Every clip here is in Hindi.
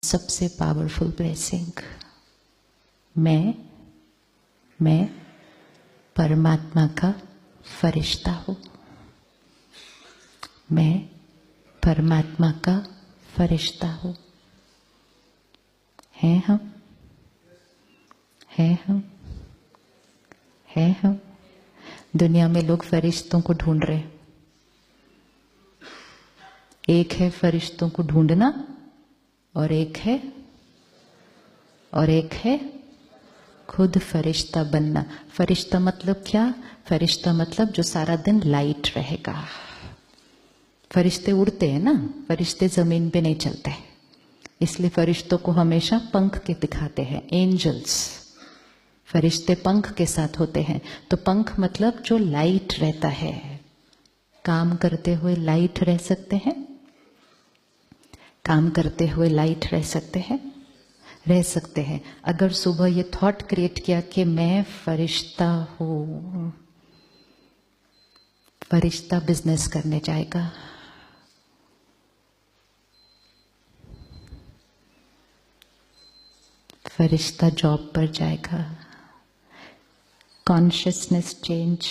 सबसे पावरफुल ब्लेसिंग। मैं परमात्मा का फरिश्ता हूं। मैं परमात्मा का फरिश्ता हूं। हैं हम? दुनिया में लोग फरिश्तों को ढूंढ रहे हैं। एक है फरिश्तों को ढूंढना और एक है खुद फरिश्ता बनना। फरिश्ता मतलब क्या? फरिश्ता मतलब जो सारा दिन लाइट रहेगा। फरिश्ते उड़ते हैं ना, फरिश्ते जमीन पे नहीं चलते, इसलिए फरिश्तों को हमेशा पंख के दिखाते हैं, एंजल्स। फरिश्ते पंख के साथ होते हैं, तो पंख मतलब जो लाइट रहता है। काम करते हुए लाइट रह सकते हैं, काम करते हुए लाइट रह सकते हैं। अगर सुबह ये थॉट क्रिएट किया कि मैं फरिश्ता हूं, फरिश्ता बिजनेस करने जाएगा, फरिश्ता जॉब पर जाएगा। Consciousness change.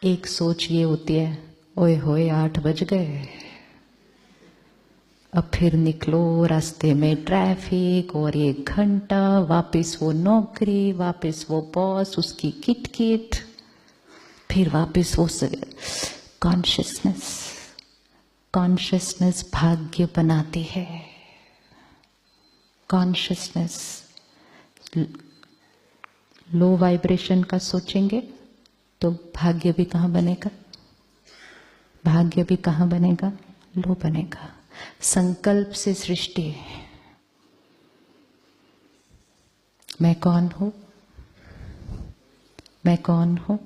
एक सोच ये होती है, ओए होए 8 बज गए, अब फिर निकलो, रास्ते में ट्रैफिक और 1 घंटा, वापस वो नौकरी, वापस वो बॉस, उसकी किटकिट, फिर वापस वो कॉन्शियसनेस भाग्य बनाती है। कॉन्शियसनेस लो वाइब्रेशन का सोचेंगे तो भाग्य भी कहाँ बनेगा? भाग्य भी कहाँ बनेगा? लो बनेगा। संकल्प से सृष्टि। मैं कौन हूं? मैं कौन हूं?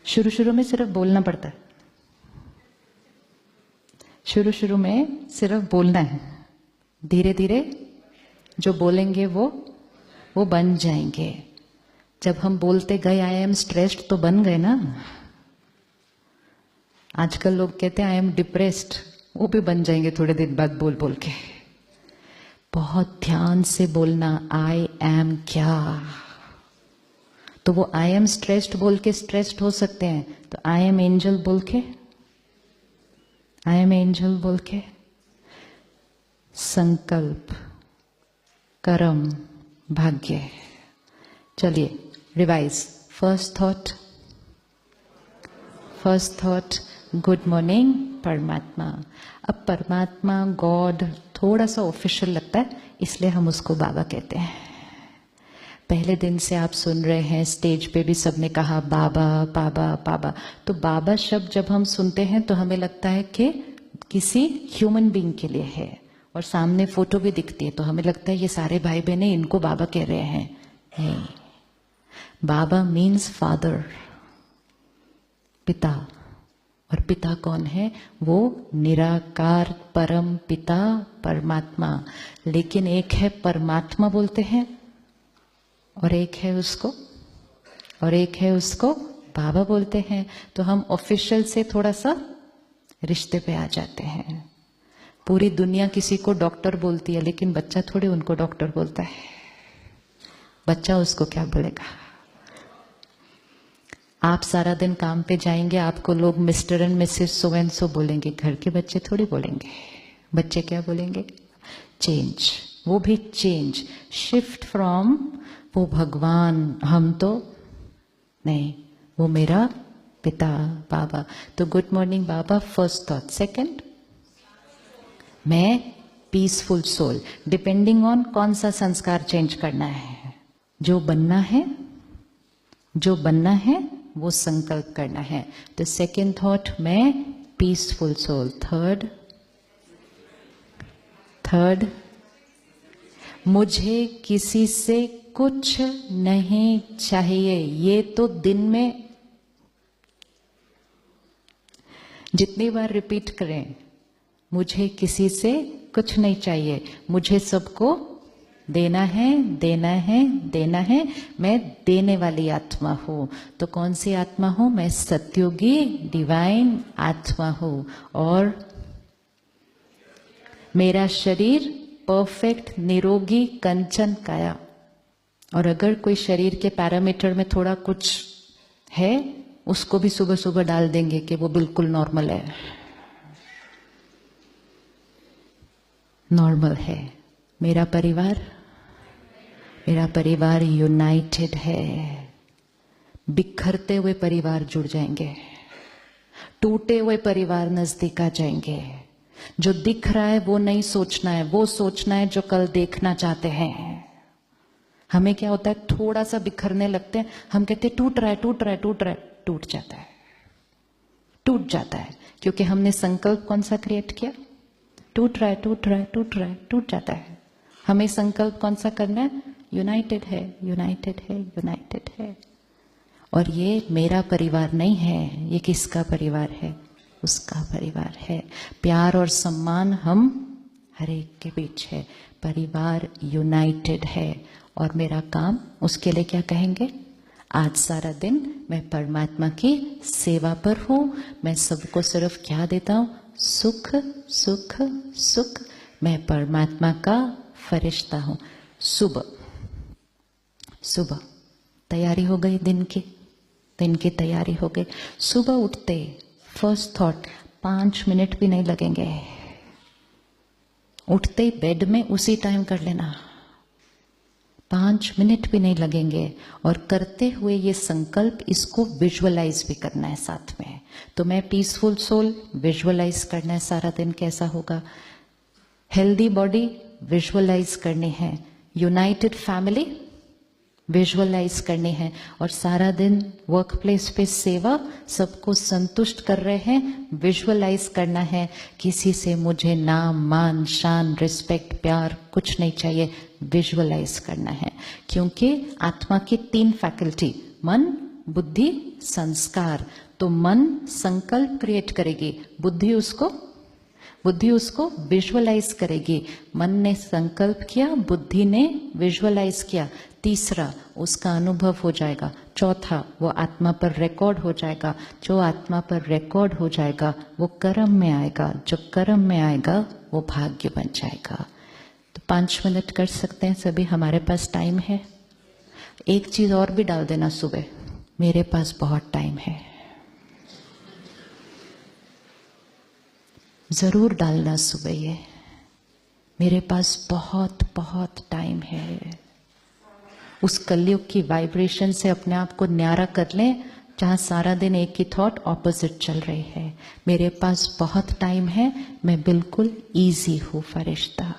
शुरू में सिर्फ बोलना पड़ता है। शुरू में सिर्फ बोलना है, धीरे धीरे जो बोलेंगे वो बन जाएंगे। जब हम बोलते गए आई एम स्ट्रेस्ड तो बन गए ना। आजकल लोग कहते हैं आई एम डिप्रेस्ड, वो भी बन जाएंगे थोड़े दिन बाद बोल बोल के। बहुत ध्यान से बोलना, आई एम क्या। तो वो आई एम स्ट्रेस्ड बोल के स्ट्रेस्ड हो सकते हैं, तो आई एम एंजल बोल के, आई एम एंजल बोल के संकल्प, कर्म, भाग्य। चलिए revise. First thought good morning परमात्मा। अब परमात्मा गॉड थोड़ा सा ऑफिशियल लगता है, इसलिए हम उसको बाबा कहते हैं। पहले दिन से आप सुन रहे हैं, स्टेज पे भी सबने कहा बाबा बाबा बाबा। तो बाबा शब्द जब हम सुनते हैं तो हमें लगता है कि किसी ह्यूमन बीइंग के लिए है, और सामने फोटो भी दिखती है तो हमें लगता है ये सारे भाई बहने इनको बाबा कह रहे हैं। नहीं, बाबा मीन्स फादर, पिता। और पिता कौन है? वो निराकार परम पिता परमात्मा। लेकिन एक है परमात्मा बोलते हैं और एक है उसको बाबा बोलते हैं। तो हम ऑफिशियल से थोड़ा सा रिश्ते पे आ जाते हैं। पूरी दुनिया किसी को डॉक्टर बोलती है, लेकिन बच्चा थोड़ी उनको डॉक्टर बोलता है। बच्चा उसको क्या बोलेगा? आप सारा दिन काम पे जाएंगे, आपको लोग mister and Mrs so and so बोलेंगे, घर के बच्चे थोड़ी बोलेंगे। बच्चे क्या बोलेंगे? चेंज। वो भी चेंज, शिफ्ट फ्रॉम वो भगवान, हम तो नहीं, वो मेरा पिता बाबा। तो गुड मॉर्निंग बाबा फर्स्ट थॉट। सेकंड, मैं पीसफुल सोल। डिपेंडिंग ऑन कौन सा संस्कार चेंज करना है, जो बनना है वो संकल्प करना है। तो सेकंड थॉट मैं पीसफुल सोल। थर्ड मुझे किसी से कुछ नहीं चाहिए। ये तो दिन में जितनी बार रिपीट करें, मुझे किसी से कुछ नहीं चाहिए, मुझे सबको देना है। मैं देने वाली आत्मा हूँ। तो कौन सी आत्मा हूँ? मैं सत्युगी डिवाइन आत्मा हूँ। और मेरा शरीर परफेक्ट निरोगी कंचन काया। और अगर कोई शरीर के पैरामीटर में थोड़ा कुछ है, उसको भी सुबह सुबह डाल देंगे कि वो बिल्कुल नॉर्मल है, नॉर्मल है। मेरा परिवार यूनाइटेड है। बिखरते हुए परिवार जुड़ जाएंगे, टूटे हुए परिवार नजदीक आ जाएंगे। जो दिख रहा है वो नहीं सोचना है, वो सोचना है जो कल देखना चाहते हैं। हमें क्या होता है, थोड़ा सा बिखरने लगते हैं, हम कहते हैं टूट रहा है, टूट रहा है, टूट रहा है, टूट जाता है। क्योंकि हमने संकल्प कौन सा क्रिएट किया? टूट रहा है, टूट रहा है, टूट रहा है, टूट जाता है। हमें संकल्प कौन सा करना है? यूनाइटेड है, यूनाइटेड है, यूनाइटेड है। और ये मेरा परिवार नहीं है, ये किसका परिवार है? उसका परिवार है। प्यार और सम्मान हम हर एक के बीच है। परिवार यूनाइटेड है। और मेरा काम, उसके लिए क्या कहेंगे? आज सारा दिन मैं परमात्मा की सेवा पर हूं। मैं सबको सिर्फ क्या देता हूं? सुख सुख सुख। मैं परमात्मा का फरिश्ता हूं। सुबह तैयारी हो गई, दिन की तैयारी हो गई। सुबह उठते फर्स्ट थॉट, 5 मिनट भी नहीं लगेंगे। उठते ही बेड में उसी टाइम कर लेना, 5 मिनट भी नहीं लगेंगे। और करते हुए ये संकल्प, इसको विजुअलाइज भी करना है साथ में। तो मैं पीसफुल सोल विजुअलाइज करना है सारा दिन, कैसा होगा? हेल्दी बॉडी विजुअलाइज करनी है, यूनाइटेड फैमिली विजुअलाइज करनी है। और सारा दिन वर्क प्लेस पे सेवा, सबको संतुष्ट कर रहे हैं, विजुअलाइज करना है। किसी से मुझे नाम मान शान रिस्पेक्ट प्यार कुछ नहीं चाहिए, विजुअलाइज करना है। क्योंकि आत्मा की 3 फैकल्टी, मन बुद्धि संस्कार। तो मन संकल्प क्रिएट करेगी, बुद्धि उसको विजुअलाइज करेगी। मन ने संकल्प किया, बुद्धि ने विजुअलाइज किया। तीसरा, उसका अनुभव हो जाएगा। चौथा, वो आत्मा पर रिकॉर्ड हो जाएगा। जो आत्मा पर रिकॉर्ड हो जाएगा वो कर्म में आएगा। जो कर्म में आएगा वो भाग्य बन जाएगा। तो 5 मिनट कर सकते हैं सभी, हमारे पास टाइम है। एक चीज और भी डाल देना सुबह, मेरे पास बहुत टाइम है। जरूर डालना सुबह ये, मेरे पास बहुत बहुत टाइम है। उस कलयुग की वाइब्रेशन से अपने आप को न्यारा कर लें, जहां सारा दिन एक ही थॉट ऑपोजिट चल रही है। मेरे पास बहुत टाइम है, मैं बिल्कुल इजी हूं फरिश्ता।